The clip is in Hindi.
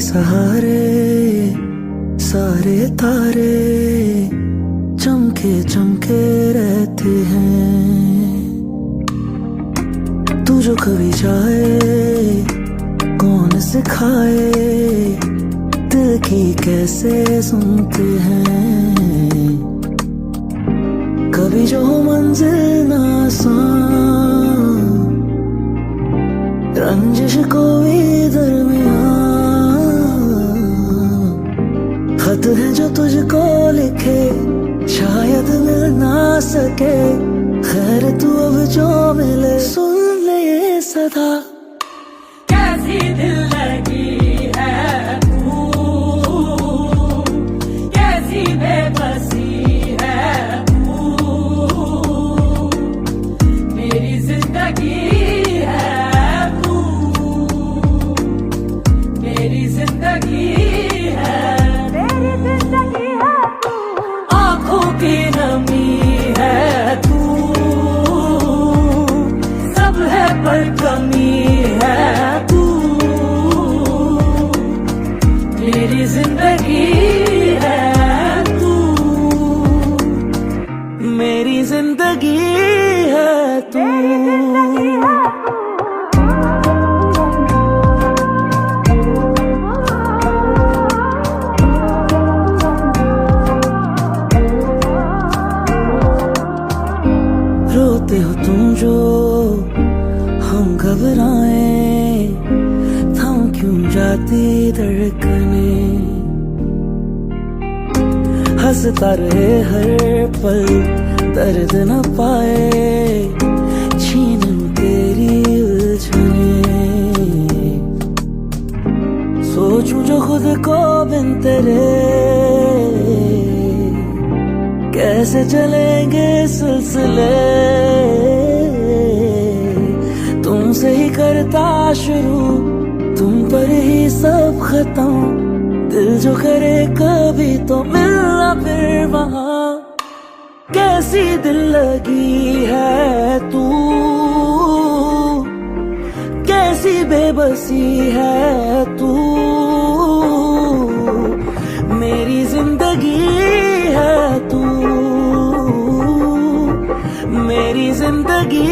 सहारे सारे तारे चमके चमके रहते हैं। तू जो कभी जाए कौन सिखाए दिल की कैसे सुनते हैं। कभी जो मंजिल ना आसान रंजिश कोई दरमियां खत है जो तुझको लिखे शायद मिल ना सके। खैर तू अब जो मिले सुन ले ये सदा। कैसी दिल लगी है तू, कैसी बेबसी है तू, मेरी जिंदगी है तू, मेरी जिंदगी की नमी है तू, सब है पर कमी है तू, मेरी जिंदगी है तू, मेरी जिंदगी है तू। रोते हो तुम जो हम घबराए थम क्यों जाती धड़कने। हंसता रहे हर पल दर्द न पाए छीन तेरी उलझने। सोचूं जो खुद को बिन तेरे कैसे चलेंगे सिलसिले। तुमसे ही करता शुरू तुम पर ही सब खत्म। दिल जो करे कभी तो मिलना फिर वहां। कैसी दिल लगी है तू, कैसी बेबसी है तू, मेरी जिंदगी है तू, मेरी जिंदगी